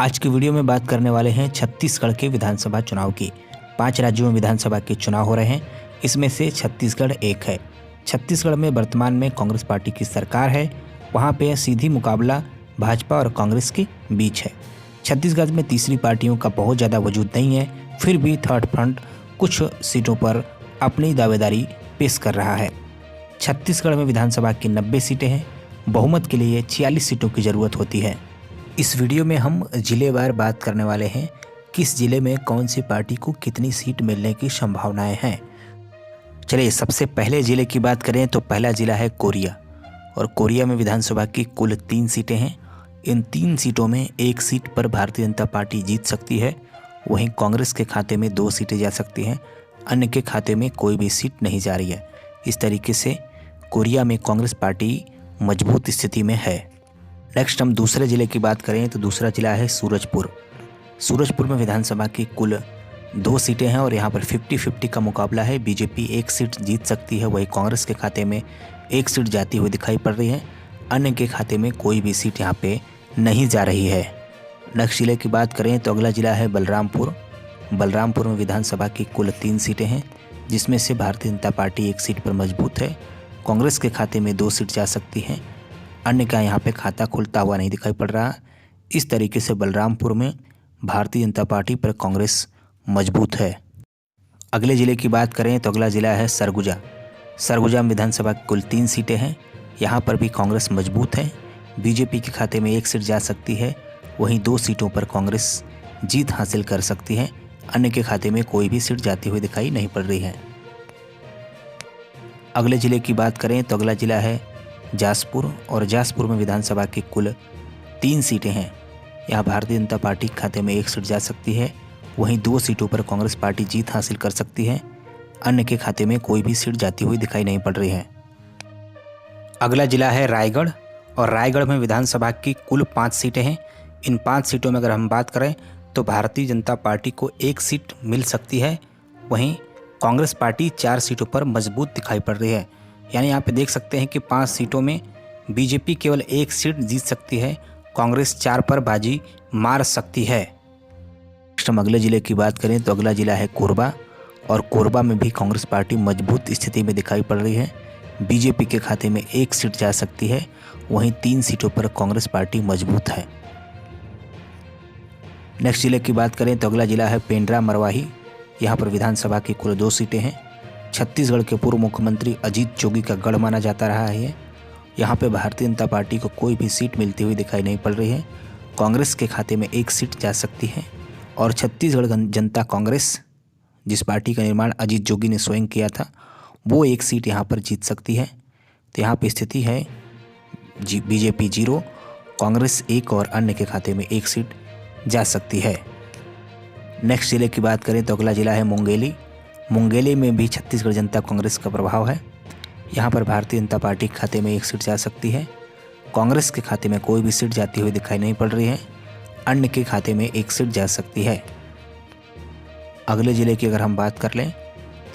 आज की वीडियो में बात करने वाले हैं छत्तीसगढ़ के विधानसभा चुनाव की। 5 राज्यों में विधानसभा के चुनाव हो रहे हैं, इसमें से छत्तीसगढ़ एक है। छत्तीसगढ़ में वर्तमान में कांग्रेस पार्टी की सरकार है। वहाँ पे सीधी मुकाबला भाजपा और कांग्रेस के बीच है। छत्तीसगढ़ में तीसरी पार्टियों का बहुत ज़्यादा वजूद नहीं है, फिर भी थर्ड फ्रंट कुछ सीटों पर अपनी दावेदारी पेश कर रहा है। छत्तीसगढ़ में विधानसभा की 90 सीटें हैं। बहुमत के लिए 46 सीटों की ज़रूरत होती है। इस वीडियो में हम जिलेवार बात करने वाले हैं, किस जिले में कौन सी पार्टी को कितनी सीट मिलने की संभावनाएं हैं। चलिए सबसे पहले जिले की बात करें तो पहला जिला है कोरिया, और कोरिया में विधानसभा की कुल 3 सीटें हैं। इन 3 सीटों में एक सीट पर भारतीय जनता पार्टी जीत सकती है, वहीं कांग्रेस के खाते में 2 सीटें जा सकती हैं, अन्य के खाते में कोई भी सीट नहीं जा रही है। इस तरीके से कोरिया में कांग्रेस पार्टी मजबूत स्थिति में है। नेक्स्ट हम दूसरे जिले की बात करें तो दूसरा जिला है सूरजपुर। सूरजपुर में विधानसभा की कुल 2 सीटें हैं और यहाँ पर 50-50 का मुकाबला है। बीजेपी 1 सीट जीत सकती है, वही कांग्रेस के खाते में 1 सीट जाती हुई दिखाई पड़ रही है, अन्य के खाते में कोई भी सीट यहाँ पे नहीं जा रही है। नेक्स्ट जिले की बात करें तो अगला जिला है बलरामपुर। बलरामपुर में विधानसभा की कुल 3 सीटें हैं, जिसमें से भारतीय जनता पार्टी 1 सीट पर मजबूत है। कांग्रेस के खाते में 2 सीट जा सकती हैं, अन्य का यहाँ पे खाता खुलता हुआ नहीं दिखाई पड़ रहा। इस तरीके से बलरामपुर में भारतीय जनता पार्टी पर कांग्रेस मजबूत है। अगले ज़िले की बात करें तो अगला ज़िला है सरगुजा। सरगुजा में विधानसभा की कुल 3 सीटें हैं, यहाँ पर भी कांग्रेस मजबूत है। बीजेपी के खाते में 1 सीट जा सकती है, वहीं 2 सीटों पर कांग्रेस जीत हासिल कर सकती है, अन्य के खाते में कोई भी सीट जाती हुई दिखाई नहीं पड़ रही है। अगले ज़िले की बात करें तो अगला ज़िला है जासपुर, और जासपुर में विधानसभा की कुल 3 सीटें हैं। यहाँ भारतीय जनता पार्टी के खाते में 1 सीट जा सकती है, वहीं 2 सीटों पर कांग्रेस पार्टी जीत हासिल कर सकती है, अन्य के खाते में कोई भी सीट जाती हुई दिखाई नहीं पड़ रही है। अगला जिला है रायगढ़, और रायगढ़ में विधानसभा की कुल 5 सीटें हैं। इन 5 सीटों में अगर हम बात करें तो भारतीय जनता पार्टी को 1 सीट मिल सकती है, वहीं कांग्रेस पार्टी 4 सीटों पर मजबूत दिखाई पड़ रही है। यानी यहाँ पे देख सकते हैं कि 5 सीटों में बीजेपी केवल 1 सीट जीत सकती है, कांग्रेस 4 पर बाजी मार सकती है। नेक्स्ट हम अगले ज़िले की बात करें तो अगला ज़िला है कोरबा, और कोरबा में भी कांग्रेस पार्टी मजबूत स्थिति में दिखाई पड़ रही है। बीजेपी के खाते में 1 सीट जा सकती है, वहीं 3 सीटों पर कांग्रेस पार्टी मजबूत है। नेक्स्ट ज़िले की बात करें तो अगला ज़िला है पेंड्रा मरवाही। यहाँ पर विधानसभा की कुल 2 सीटें हैं। छत्तीसगढ़ के पूर्व मुख्यमंत्री अजीत जोगी का गढ़ माना जाता रहा है। यहाँ पे भारतीय जनता पार्टी को कोई भी सीट मिलती हुई दिखाई नहीं पड़ रही है। कांग्रेस के खाते में 1 सीट जा सकती है, और छत्तीसगढ़ जनता कांग्रेस, जिस पार्टी का निर्माण अजीत जोगी ने स्वयं किया था, वो 1 सीट यहाँ पर जीत सकती है। तो यहाँ पर स्थिति है बीजेपी 0, कांग्रेस 1 और अन्य के खाते में 1 सीट जा सकती है। नेक्स्ट जिले की बात करें तो अगला जिला है मुंगेली। मुंगेली में भी छत्तीसगढ़ जनता कांग्रेस का प्रभाव है। यहाँ पर भारतीय जनता पार्टी के खाते में 1 सीट जा सकती है, कांग्रेस के खाते में कोई भी सीट जाती हुई दिखाई नहीं पड़ रही है, अन्य के खाते में 1 सीट जा सकती है। अगले ज़िले की अगर हम बात कर लें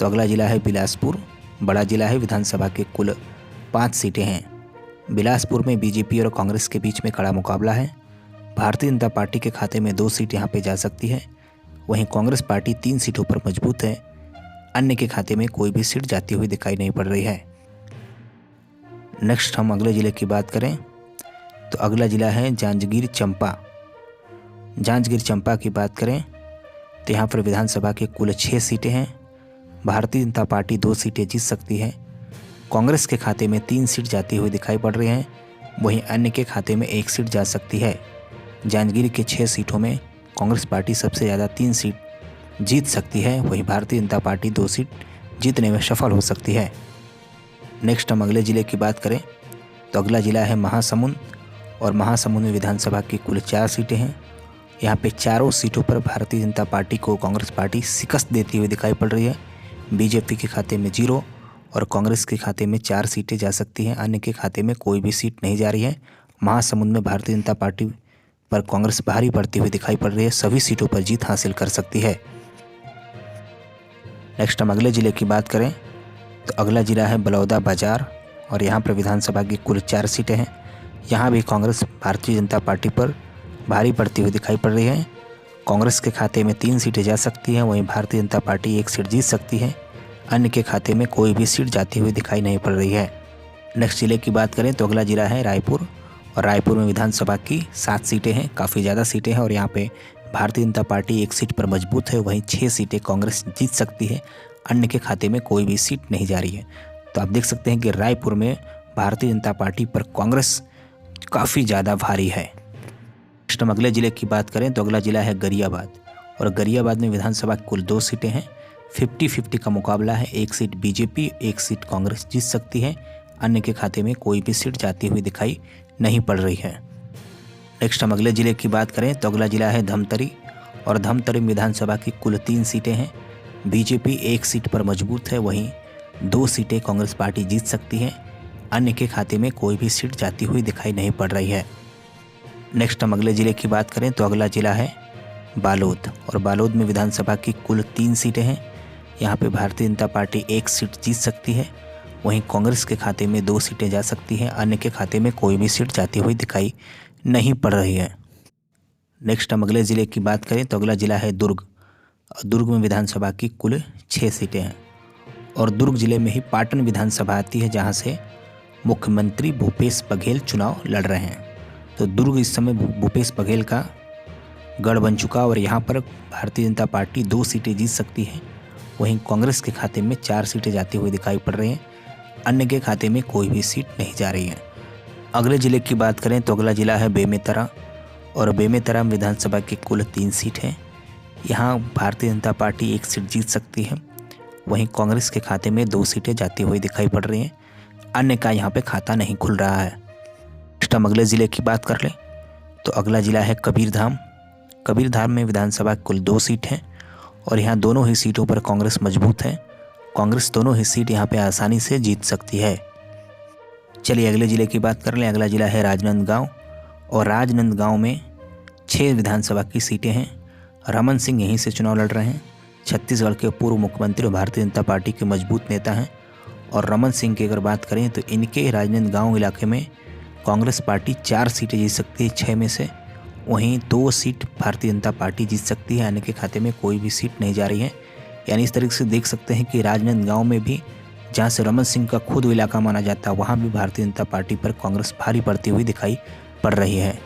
तो अगला ज़िला है बिलासपुर। बड़ा ज़िला है, विधानसभा के कुल 5 सीटें हैं। बिलासपुर में बीजेपी और कांग्रेस के बीच में कड़ा मुकाबला है। भारतीय जनता पार्टी के खाते में 2 सीट यहाँ पर जा सकती है, वहीं कांग्रेस पार्टी 3 सीटों पर मजबूत है, अन्य के खाते में कोई भी सीट जाती हुई दिखाई नहीं पड़ रही है। नेक्स्ट हम अगले ज़िले की बात करें तो अगला ज़िला है जांजगीर चांपा। जांजगीर चांपा की बात करें तो यहाँ पर विधानसभा के कुल 6 सीटें हैं। भारतीय जनता पार्टी 2 सीटें जीत सकती है, कांग्रेस के खाते में 3 सीट जाती हुई दिखाई पड़ रही हैं, वहीं अन्य के खाते में 1 सीट जा सकती है। जांजगीर के 6 सीटों में कांग्रेस पार्टी सबसे ज़्यादा 3 सीट जीत सकती है, वहीं भारतीय जनता पार्टी 2 सीट जीतने में सफल हो सकती है। नेक्स्ट हम अगले ज़िले की बात करें तो अगला ज़िला है महासमुंद, और महासमुंद में विधानसभा की कुल 4 सीटें हैं। यहाँ पे चारों सीटों पर भारतीय जनता पार्टी को कांग्रेस पार्टी शिकस्त देती हुई दिखाई पड़ रही है। बीजेपी के खाते में 0 और कांग्रेस के खाते में 4 सीटें जा सकती हैं, अन्य के खाते में कोई भी सीट नहीं जा रही है। महासमुंद में भारतीय जनता पार्टी पर कांग्रेस भारी पड़ती हुई दिखाई पड़ रही है, सभी सीटों पर जीत हासिल कर सकती है। नेक्स्ट हम अगले ज़िले की बात करें तो अगला ज़िला है बलौदाबाजार, और यहाँ पर विधानसभा की कुल 4 सीटें हैं। यहाँ भी कांग्रेस भारतीय जनता पार्टी पर भारी पड़ती हुई दिखाई पड़ रही है। कांग्रेस के खाते में 3 सीटें जा सकती हैं, वहीं भारतीय जनता पार्टी 1 सीट जीत सकती है। अन्य के खाते में कोई भी सीट जाती हुई दिखाई नहीं पड़ रही है। नेक्स्ट जिले की बात करें तो अगला जिला है रायपुर, और रायपुर में विधानसभा की 7 सीटें हैं, काफ़ी ज़्यादा सीटें हैं और यहाँ पे भारतीय जनता पार्टी 1 सीट पर मजबूत है, वहीं 6 सीटें कांग्रेस जीत सकती है। अन्य के खाते में कोई भी सीट नहीं जा रही है। तो आप देख सकते हैं कि रायपुर में भारतीय जनता पार्टी पर कांग्रेस काफ़ी ज़्यादा भारी है। नेक्स्ट हम अगले जिले की बात करें तो अगला जिला है गरियाबाद, और गरियाबाद में विधानसभा की कुल 2 सीटें हैं। 50-50 का मुकाबला है, 1 सीट बीजेपी 1 सीट कांग्रेस जीत सकती है। अन्य के खाते में कोई भी सीट जाती हुई दिखाई नहीं पड़ रही है। नेक्स्ट हम अगले जिले की बात करें तो अगला जिला है धमतरी, और धमतरी विधानसभा की कुल 3 सीटें हैं। बीजेपी 1 सीट पर मजबूत है, वहीं 2 सीटें कांग्रेस पार्टी जीत सकती है। अन्य के खाते में कोई भी सीट जाती हुई दिखाई नहीं पड़ रही है। नेक्स्ट हम अगले जिले की बात करें तो अगला जिला है बालोद, और बालोद में विधानसभा की कुल 3 सीटें हैं। यहाँ पे भारतीय जनता पार्टी 1 सीट जीत सकती है, वहीं कांग्रेस के खाते में 2 सीटें जा सकती हैं। अन्य के खाते में कोई भी सीट जाती हुई दिखाई नहीं पड़ रही है। नेक्स्ट हम अगले ज़िले की बात करें तो अगला ज़िला है दुर्ग, और दुर्ग में विधानसभा की कुल 6 सीटें हैं, और दुर्ग ज़िले में ही पाटन विधानसभा आती है, जहां से मुख्यमंत्री भूपेश बघेल चुनाव लड़ रहे हैं। तो दुर्ग इस समय भूपेश बघेल का गढ़ बन चुका, और यहाँ पर भारतीय जनता पार्टी 2 सीटें जीत सकती है, वहीं कांग्रेस के खाते में 4 सीटें जाती हुई दिखाई पड़ रही हैं। अन्य के खाते में कोई भी सीट नहीं जा रही है। अगले ज़िले की बात करें तो अगला ज़िला है बेमेतरा, और बेमेतरा में विधानसभा की कुल 3 सीट हैं। यहाँ भारतीय जनता पार्टी 1 सीट जीत सकती है, वहीं कांग्रेस के खाते में 2 सीटें जाती हुई दिखाई पड़ रही हैं। अन्य का यहाँ पे खाता नहीं खुल रहा है। नेक्स्ट हम अगले ज़िले की बात कर लें तो अगला ज़िला है कबीरधाम। कबीरधाम में विधानसभा की कुल 2 सीट हैं, और यहाँ दोनों ही सीटों पर कांग्रेस मजबूत है। कांग्रेस दोनों ही सीट यहाँ पे आसानी से जीत सकती है। चलिए अगले ज़िले की बात कर लें। अगला ज़िला है राजनांदगांव, और राजनांदगांव में 6 विधानसभा की सीटें हैं। रमन सिंह यहीं से चुनाव लड़ रहे हैं। छत्तीसगढ़ के पूर्व मुख्यमंत्री और भारतीय जनता पार्टी के मजबूत नेता हैं। और रमन सिंह की अगर बात करें तो इनके राजनांदगांव इलाके में कांग्रेस पार्टी 4 सीटें जीत सकती है 6 में से, वहीं 2 सीट भारतीय जनता पार्टी जीत सकती है। अन्य के खाते में कोई भी सीट नहीं जा रही है। यानी इस तरीके से देख सकते हैं कि राजनांदगांव में भी, जहां से रमन सिंह का खुद इलाका माना जाता है, वहां भी भारतीय जनता पार्टी पर कांग्रेस भारी पड़ती हुई दिखाई पड़ रही है।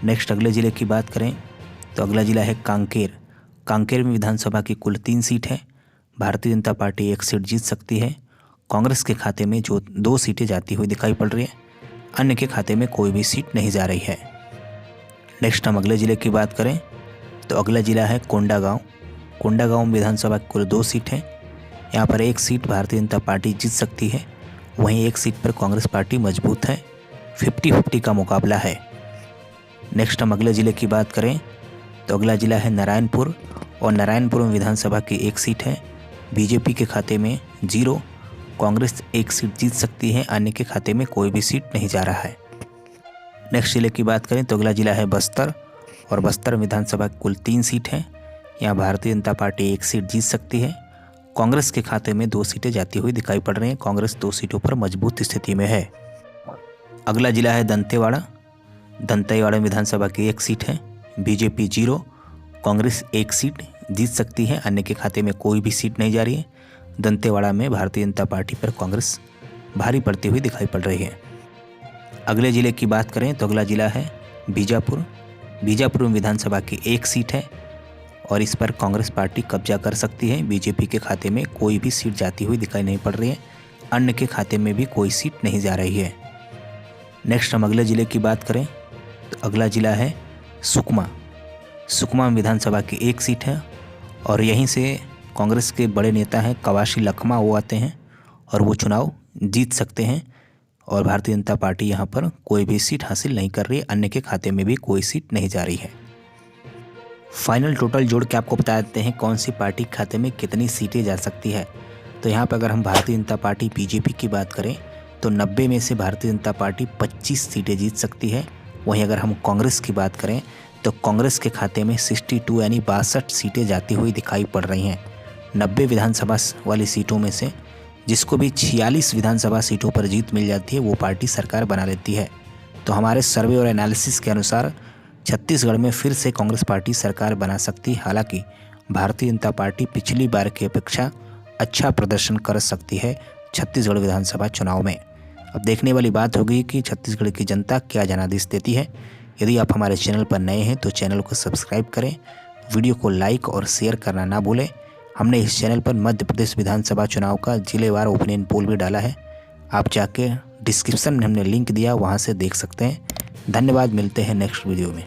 नेक्स्ट अगले ज़िले की बात करें तो अगला ज़िला है कांकेर। कांकेर में विधानसभा की कुल 3 सीट है। भारतीय जनता पार्टी 1 सीट जीत सकती है। कांग्रेस के खाते में जो 2 सीटें जाती हुई दिखाई पड़ रही है। अन्य के खाते में कोई भी सीट नहीं जा रही है। नेक्स्ट हम अगले ज़िले की बात करें तो अगला ज़िला है कोंडागांव। कोंडागांव में विधानसभा की कुल 2 सीट हैं। यहाँ पर 1 सीट भारतीय जनता पार्टी जीत सकती है, वहीं 1 सीट पर कांग्रेस पार्टी मजबूत है। 50-50 का मुकाबला है। नेक्स्ट हम अगले ज़िले की बात करें तो अगला ज़िला है नारायणपुर, और नारायणपुर में विधानसभा की 1 सीट है। बीजेपी के खाते में 0, कांग्रेस 1 सीट जीत सकती है। अन्य के खाते में कोई भी सीट नहीं जा रहा है। नेक्स्ट ज़िले की बात करें तो अगला ज़िला है बस्तर, और बस्तर विधानसभा की कुल 3 सीट हैं। यहाँ भारतीय जनता पार्टी 1 सीट जीत सकती है। कांग्रेस के खाते में 2 सीटें जाती हुई दिखाई पड़ रही हैं। कांग्रेस 2 सीटों पर मजबूत स्थिति में है। अगला जिला है दंतेवाड़ा। दंतेवाड़ा में विधानसभा की 1 सीट है। बीजेपी 0, कांग्रेस 1 सीट जीत सकती है। अन्य के खाते में कोई भी सीट नहीं जा रही है। दंतेवाड़ा में भारतीय जनता पार्टी पर कांग्रेस भारी पड़ती हुई दिखाई पड़ रही है। अगले ज़िले की बात करें तो अगला ज़िला है बीजापुर। बीजापुर में विधानसभा की 1 सीट है, और इस पर कांग्रेस पार्टी कब्जा कर सकती है। बीजेपी के खाते में कोई भी सीट जाती हुई दिखाई नहीं पड़ रही है। अन्य के खाते में भी कोई सीट नहीं जा रही है। नेक्स्ट हम अगले ज़िले की बात करें तो अगला ज़िला है सुकमा। सुकमा में विधानसभा की 1 सीट है, और यहीं से कांग्रेस के बड़े नेता हैं कवासी लखमा, वो आते हैं और वो चुनाव जीत सकते हैं। और भारतीय जनता पार्टी यहाँ पर कोई भी सीट हासिल नहीं कर रही है। अन्य के खाते में भी कोई सीट नहीं जा रही है। फाइनल टोटल जोड़ के आपको बता देते हैं कौन सी पार्टी के खाते में कितनी सीटें जा सकती है। तो यहाँ पर अगर हम भारतीय जनता पार्टी बीजेपी की बात करें तो 90 में से भारतीय जनता पार्टी 25 सीटें जीत सकती है। वहीं अगर हम कांग्रेस की बात करें तो कांग्रेस के खाते में 62 यानी 62 सीटें जाती हुई दिखाई पड़ रही हैं। 90 विधानसभा वाली सीटों में से जिसको भी 46 विधानसभा सीटों पर जीत मिल जाती है, वो पार्टी सरकार बना लेती है। तो हमारे सर्वे और एनालिसिस के अनुसार छत्तीसगढ़ में फिर से कांग्रेस पार्टी सरकार बना सकती। हालांकि भारतीय जनता पार्टी पिछली बार की अपेक्षा अच्छा प्रदर्शन कर सकती है छत्तीसगढ़ विधानसभा चुनाव में। अब देखने वाली बात होगी कि छत्तीसगढ़ की जनता क्या जनादेश देती है। यदि आप हमारे चैनल पर नए हैं तो चैनल को सब्सक्राइब करें, वीडियो को लाइक और शेयर करना ना भूलें। हमने इस चैनल पर मध्य प्रदेश विधानसभा चुनाव का जिलेवार ओपिनियन पोल भी डाला है। आप जाके डिस्क्रिप्शन में हमने लिंक दिया, वहां से देख सकते हैं। धन्यवाद, मिलते हैं नेक्स्ट वीडियो में।